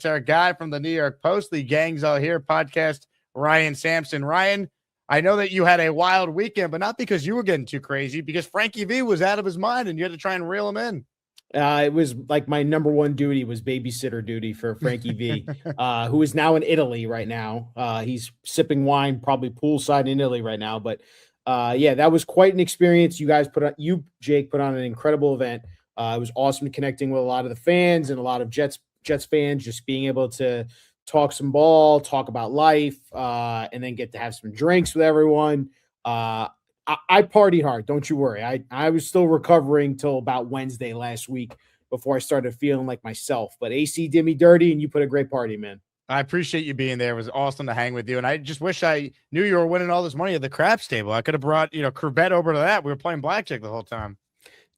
It's our guy from the New York Post, the Gangs All Here podcast, Ryan Sampson. Ryan, I know that you had a wild weekend, but not because you were getting too crazy, because Frankie V was out of his mind and you had to try and reel him in. It was like my number one duty was babysitter duty for Frankie V, who is now in Italy right now. He's sipping wine, probably poolside in Italy right now. But yeah, that was quite an experience. Jake, put on an incredible event. It was awesome connecting with a lot of the fans and a lot of Jets fans, just being able to talk some ball, talk about life, and then get to have some drinks with everyone. I partied hard. Don't you worry. I was still recovering till about Wednesday last week before I started feeling like myself. But AC did me dirty, and you put a great party, man. I appreciate you being there. It was awesome to hang with you. And I just wish I knew you were winning all this money at the craps table. I could have brought, Corbett over to that. We were playing blackjack the whole time.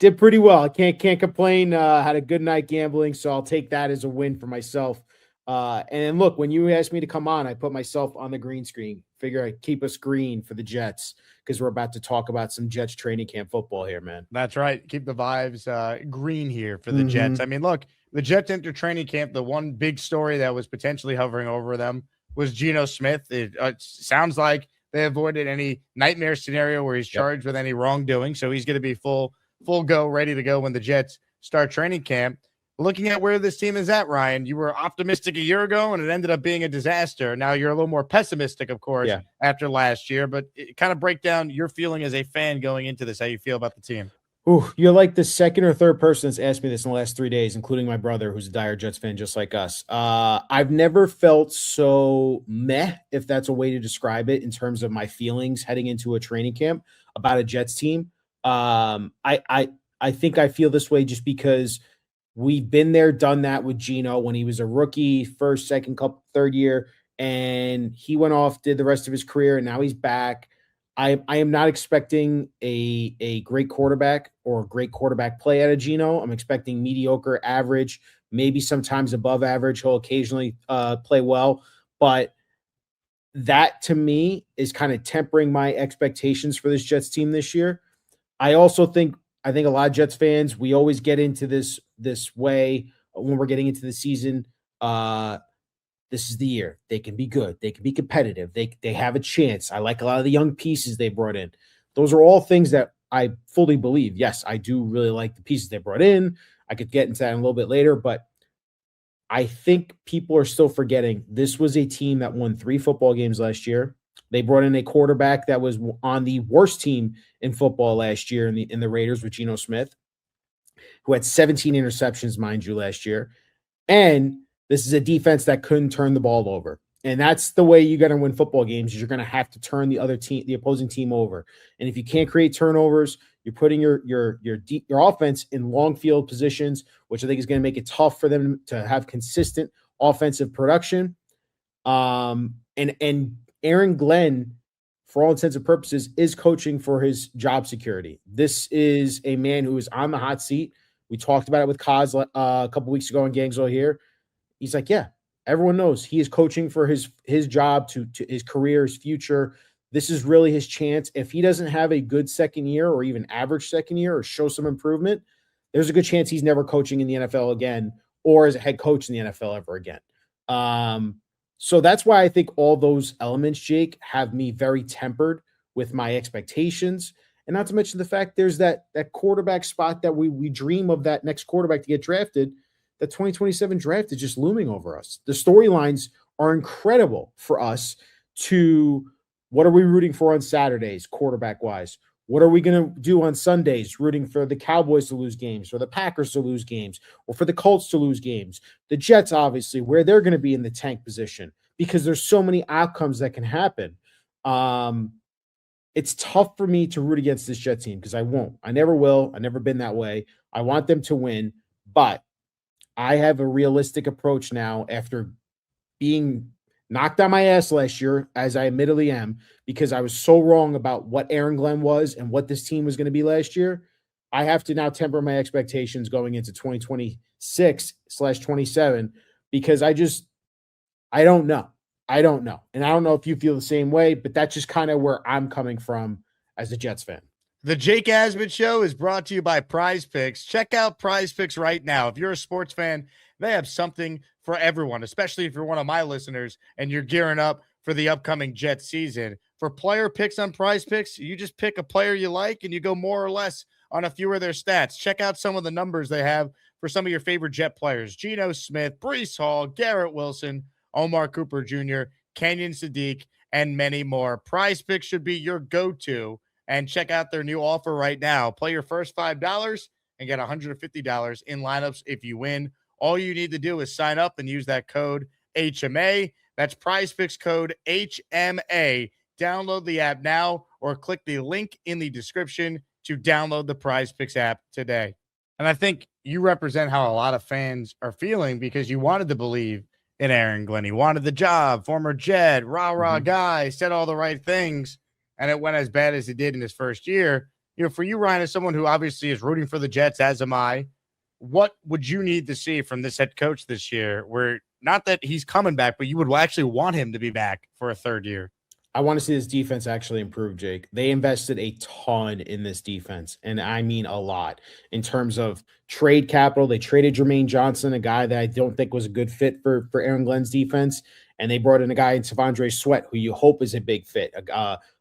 Did pretty well. I can't complain. Had a good night gambling, so I'll take that as a win for myself. And look, when you asked me to come on, I put myself on the green screen. Figure I'd keep us green for the Jets because we're about to talk about some Jets training camp football here, man. That's right. Keep the vibes green here for the Jets. I mean, look, the Jets enter training camp. The one big story that was potentially hovering over them was Geno Smith. It sounds like they avoided any nightmare scenario where he's charged with any wrongdoing. So he's going to be full go, ready to go when the Jets start training camp. Looking at where this team is at, Ryan, you were optimistic a year ago, and it ended up being a disaster. Now you're a little more pessimistic, of course, after last year, but kind of break down your feeling as a fan going into this, how you feel about the team. Ooh, you're like the second or third person that's asked me this in the last 3 days, including my brother, who's a dire Jets fan just like us. I've never felt so meh, if that's a way to describe it, in terms of my feelings heading into a training camp about a Jets team. I think I feel this way just because we've been there, done that with Geno when he was a rookie, first, second, third year, and he went off, did the rest of his career, and now he's back. I am not expecting a great quarterback or great quarterback play out of Geno. I'm expecting mediocre, average, maybe sometimes above average. He'll occasionally play well, but that to me is kind of tempering my expectations for this Jets team this year. I think a lot of Jets fans, we always get into this way when we're getting into the season. This is the year. They can be good. They can be competitive. They have a chance. I like a lot of the young pieces they brought in. Those are all things that I fully believe. Yes, I do really like the pieces they brought in. I could get into that in a little bit later, but I think people are still forgetting this was a team that won 3 football games last year. They brought in a quarterback that was on the worst team in football last year in the Raiders with Geno Smith, who had 17 interceptions, mind you, last year. And this is a defense that couldn't turn the ball over. And that's the way you got to win football games, is you're going to have to turn the opposing team over. And if you can't create turnovers, you're putting your offense in long field positions, which I think is going to make it tough for them to have consistent offensive production. And Aaron Glenn, for all intents and purposes, is coaching for his job security. This is a man who is on the hot seat. We talked about it with Kaz a couple weeks ago on Gangs All Here. He's like, yeah, everyone knows he is coaching for his job, to his career, his future. This is really his chance. If he doesn't have a good second year or even average second year or show some improvement, there's a good chance he's never coaching in the NFL again or as a head coach in the NFL ever again. So that's why I think all those elements, Jake, have me very tempered with my expectations. And not to mention the fact there's that quarterback spot that we dream of, that next quarterback to get drafted. The 2027 draft is just looming over us. The storylines are incredible for us. To what are we rooting for on Saturdays, quarterback-wise? What are we going to do on Sundays, rooting for the Cowboys to lose games, or the Packers to lose games, or for the Colts to lose games? The Jets, obviously, where they're going to be in the tank position, because there's so many outcomes that can happen. It's tough for me to root against this Jets team because I won't. I never will. I've never been that way. I want them to win, but I have a realistic approach now after being knocked on my ass last year, as I admittedly am, because I was so wrong about what Aaron Glenn was and what this team was going to be last year. I have to now temper my expectations going into 2026/27 because I don't know. I don't know. And I don't know if you feel the same way, but that's just kind of where I'm coming from as a Jets fan. The Jake Asman Show is brought to you by PrizePicks. Check out PrizePicks right now. If you're a sports fan They have something for everyone, especially if you're one of my listeners and you're gearing up for the upcoming Jets season. For player picks on PrizePicks, you just pick a player you like and you go more or less on a few of their stats. Check out some of the numbers they have for some of your favorite Jet players: Geno Smith, Breece Hall, Garrett Wilson, Omar Cooper Jr., Kenyon Sadiq, and many more. PrizePicks should be your go-to, and check out their new offer right now. Play your first $5 and get $150 in lineups if you win. All you need to do is sign up and use that code HMA. That's PrizePicks code HMA. Download the app now or click the link in the description to download the PrizePicks app today. And I think you represent how a lot of fans are feeling, because you wanted to believe in Aaron Glenn. He wanted the job, former Jet, rah-rah guy, said all the right things, and it went as bad as it did in his first year. For you, Ryan, as someone who obviously is rooting for the Jets, as am I, what would you need to see from this head coach this year, where not that he's coming back, but you would actually want him to be back for a third year? I want to see this defense actually improve, Jake. They invested a ton in this defense, and I mean a lot, in terms of trade capital. They traded Jermaine Johnson, a guy that I don't think was a good fit for Aaron Glenn's defense, and they brought in a guy in Savondre Sweat, who you hope is a big fit,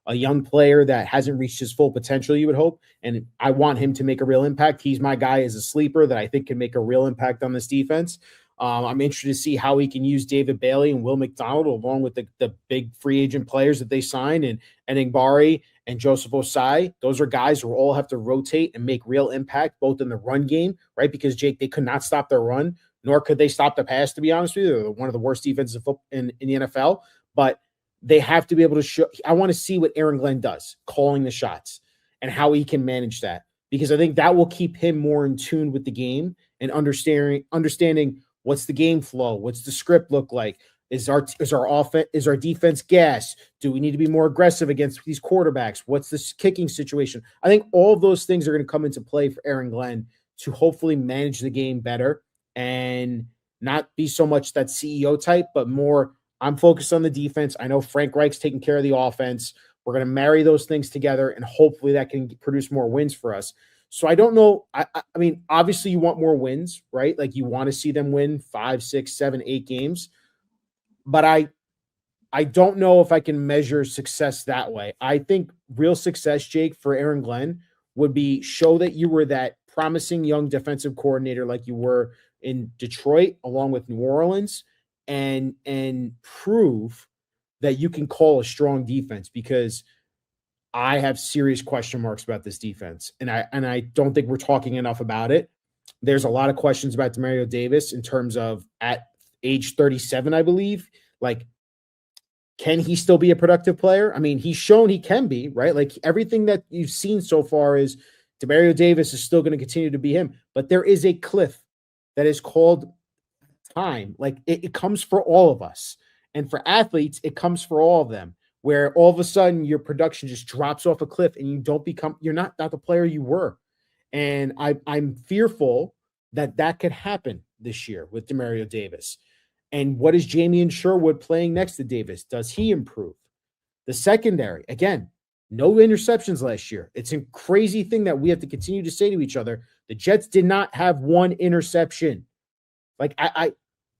a young player that hasn't reached his full potential, you would hope, and I want him to make a real impact. He's my guy as a sleeper that I think can make a real impact on this defense. I'm interested to see how he can use David Bailey and Will McDonald, along with the big free agent players that they signed, and Ngbari and Joseph Osai. Those are guys who all have to rotate and make real impact, both in the run game, right? Because, Jake, they could not stop their run, nor could they stop the pass, to be honest with you. They're one of the worst defenses in the NFL, but they have to be able to show. I want to see what Aaron Glenn does, calling the shots, and how he can manage that, because I think that will keep him more in tune with the game and understanding what's the game flow, what's the script look like, is our defense gas? Do we need to be more aggressive against these quarterbacks? What's this kicking situation? I think all of those things are going to come into play for Aaron Glenn to hopefully manage the game better and not be so much that CEO type, but more, I'm focused on the defense. I know Frank Reich's taking care of the offense. We're going to marry those things together, and hopefully that can produce more wins for us. So I don't know. I mean, obviously you want more wins, right? Like, you want to see them win 5, 6, 7, 8 games. But I don't know if I can measure success that way. I think real success, Jake, for Aaron Glenn would be show that you were that promising young defensive coordinator like you were in Detroit along with New Orleans, and prove that you can call a strong defense, because I have serious question marks about this defense, and I don't think we're talking enough about it. There's a lot of questions about Demario Davis in terms of, at age 37, I believe, like, can he still be a productive player? I mean, he's shown he can be, right? Like, everything that you've seen so far is Demario Davis is still going to continue to be him, but there is a cliff that is called time. Like, it comes for all of us, and for athletes, it comes for all of them, where all of a sudden your production just drops off a cliff and you're not the player you were. And I'm fearful that could happen this year with Demario Davis. And what is Jamie Sherwood playing next to Davis? Does he improve? The secondary, again, no interceptions last year. It's a crazy thing that we have to continue to say to each other. The Jets did not have one interception. Like,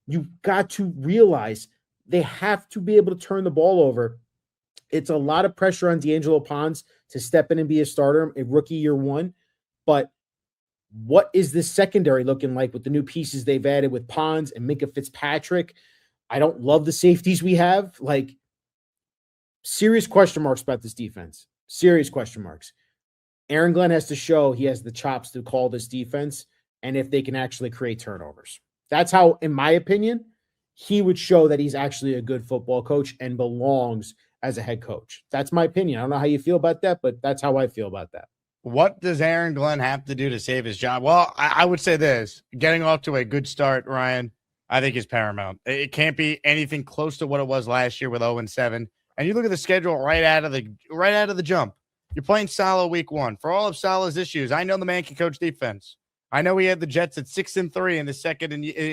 you've got to realize they have to be able to turn the ball over. It's a lot of pressure on D'Angelo Pons to step in and be a starter, a rookie year one. But what is this secondary looking like with the new pieces they've added with Pons and Minkah Fitzpatrick? I don't love the safeties we have. Like, serious question marks about this defense. Serious question marks. Aaron Glenn has to show he has the chops to call this defense, and if they can actually create turnovers. That's how, in my opinion, he would show that he's actually a good football coach and belongs as a head coach. That's my opinion. I don't know how you feel about that, but that's how I feel about that. What does Aaron Glenn have to do to save his job? Well, I would say this. Getting off to a good start, Ryan, I think is paramount. It can't be anything close to what it was last year with 0-7. And you look at the schedule right out of the jump. You're playing Saleh week 1. For all of Saleh's issues, I know the man can coach defense. I know he had the Jets at 6-3 in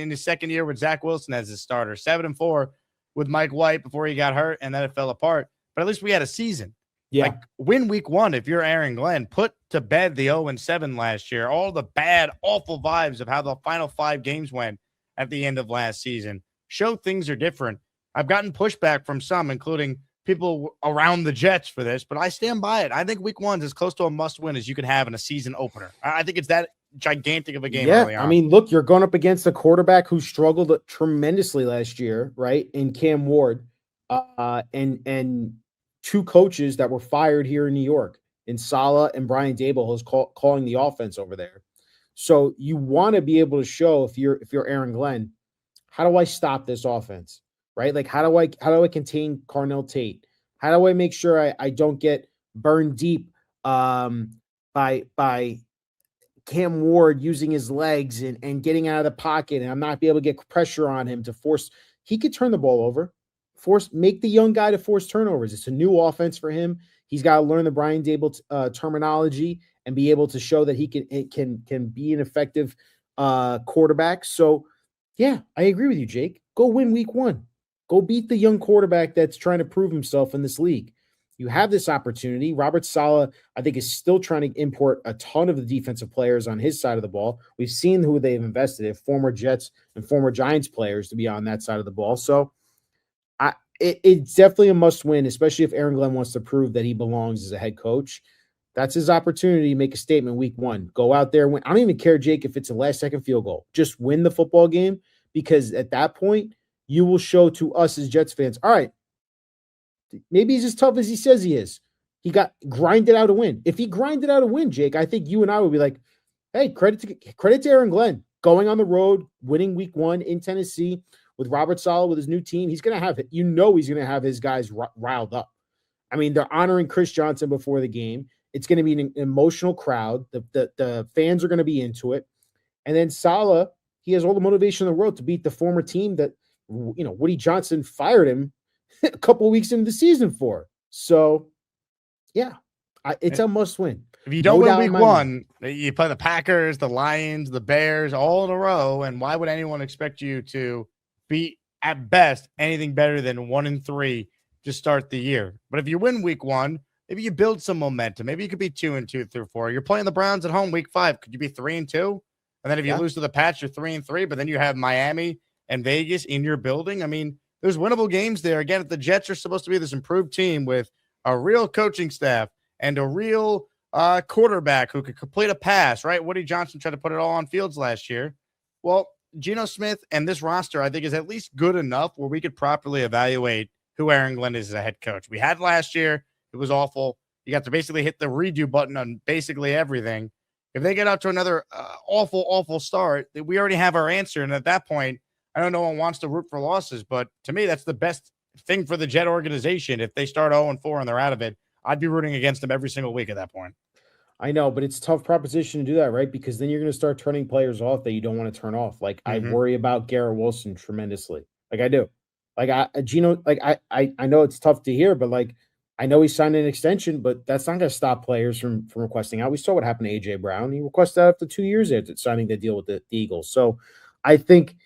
his second year with Zach Wilson as his starter, 7-4 with Mike White before he got hurt, and then it fell apart. But at least we had a season. Yeah. Like, win week 1 if you're Aaron Glenn. Put to bed the 0-7 last year, all the bad, awful vibes of how the final 5 games went, at the end of last season showed things are different. I've gotten pushback from some, including people around the Jets for this, but I stand by it. I think week 1 is as close to a must-win as you could have in a season opener. I think it's that gigantic of a game early on. I mean, look, you're going up against a quarterback who struggled tremendously last year, right? In Cam Ward, and 2 coaches that were fired here in New York, in Saleh and Brian Daboll, who's calling the offense over there. So you want to be able to show, if you're Aaron Glenn, how do I stop this offense, right? Like, how do I contain Carnell Tate? How do I make sure I don't get burned deep by Cam Ward using his legs and getting out of the pocket, and I'm not be able to get pressure on him to force. He could turn the ball over, make the young guy to force turnovers. It's a new offense for him. He's got to learn the Brian Daboll terminology and be able to show that he can be an effective quarterback. So, yeah, I agree with you, Jake. Go win week 1. Go beat the young quarterback that's trying to prove himself in this league. You have this opportunity. Robert Saleh, I think, is still trying to import a ton of the defensive players on his side of the ball. We've seen who they've invested in, former Jets and former Giants players, to be on that side of the ball. So it's definitely a must-win, especially if Aaron Glenn wants to prove that he belongs as a head coach. That's his opportunity to make a statement week 1. Go out there and win. I don't even care, Jake, if it's a last-second field goal. Just win the football game, because at that point, you will show to us as Jets fans, all right, maybe he's as tough as he says he is. He got grinded out a win. If he grinded out a win, Jake, I think you and I would be like, hey, credit to Aaron Glenn, going on the road, winning week 1 in Tennessee with Robert Saleh, with his new team. He's going to have it. He's going to have his guys riled up. I mean, they're honoring Chris Johnson before the game. It's going to be an emotional crowd. The fans are going to be into it. And then Saleh, he has all the motivation in the world to beat the former team that, Woody Johnson fired him a couple of weeks into the season for. So, yeah, it's a must-win. If you don't win week 1, you play the Packers, the Lions, the Bears all in a row, and why would anyone expect you to be, at best, anything better than 1-3 to start the year? But if you win week 1, maybe you build some momentum. Maybe you could be 2-2 through 4. You're playing the Browns at home week 5. Could you be 3-2? And then if you lose to the Pats, you're 3-3, but then you have Miami and Vegas in your building. I mean, there's winnable games there. Again, if the Jets are supposed to be this improved team with a real coaching staff and a real quarterback who could complete a pass, right? Woody Johnson tried to put it all on Fields last year. Well, Geno Smith and this roster, I think, is at least good enough where we could properly evaluate who Aaron Glenn is as a head coach. We had last year. It was awful. You got to basically hit the redo button on basically everything. If they get out to another awful start, we already have our answer. And at that point, I know no one wants to root for losses, but to me, that's the best thing for the Jet organization. If they start 0-4 and they're out of it, I'd be rooting against them every single week at that point. I know, but it's a tough proposition to do that, right? Because then you're going to start turning players off that you don't want to turn off. Like, I worry about Garrett Wilson tremendously. Like, I do. Like, Geno, like, I know it's tough to hear, but like, I know he signed an extension, but that's not going to stop players from requesting out. We saw what happened to A.J. Brown. He requested out after 2 years after signing the deal with the Eagles. So I think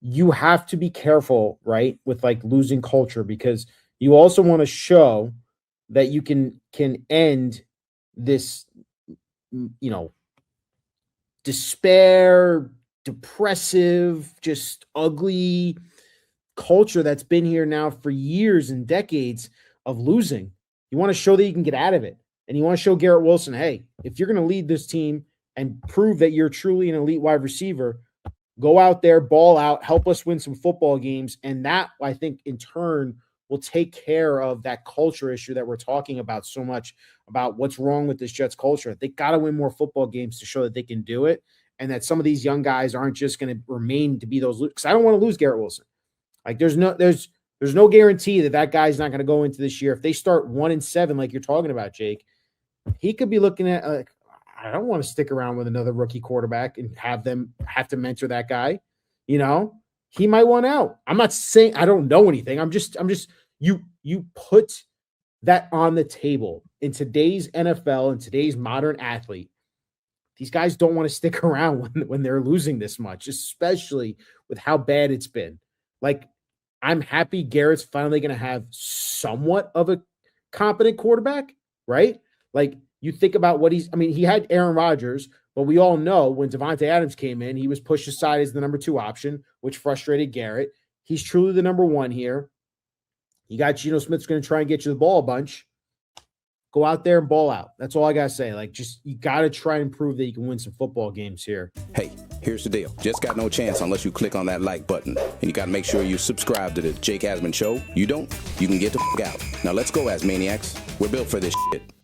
you have to be careful, right, with like losing culture, because you also want to show that you can end this, despair, depressive, just ugly culture that's been here now for years and decades of losing. You want to show that you can get out of it. And you want to show Garrett Wilson, hey, if you're going to lead this team and prove that you're truly an elite wide receiver, go out there, ball out, help us win some football games. And that, I think, in turn, will take care of that culture issue that we're talking about so much, about what's wrong with this Jets culture. They got to win more football games to show that they can do it, and that some of these young guys aren't just going to remain to be those. Because I don't want to lose Garrett Wilson. Like, there's no guarantee that guy's not going to go into this year. If they start 1-7, like you're talking about, Jake, he could be looking at like, I don't want to stick around with another rookie quarterback and have to mentor that guy. He might want out. I'm not saying I don't know anything. I'm just you put that on the table in today's NFL and today's modern athlete. These guys don't want to stick around when they're losing this much, especially with how bad it's been. Like, I'm happy Garrett's finally going to have somewhat of a competent quarterback, right? Like, you think about he had Aaron Rodgers, But we all know when Devontae Adams came in, he was pushed aside as the number 2 option, which frustrated Garrett. He's truly the number 1 here. You got Geno Smith's going to try and get you the ball a bunch. Go out there and ball out. That's all I got to say. Like, just you got to try and prove that you can win some football games here. Hey, here's the deal. Just got no chance unless you click on that like button. And you got to make sure you subscribe to the Jake Asman Show. You don't, you can get the f*** out. Now let's go, Asmaniacs. We're built for this shit.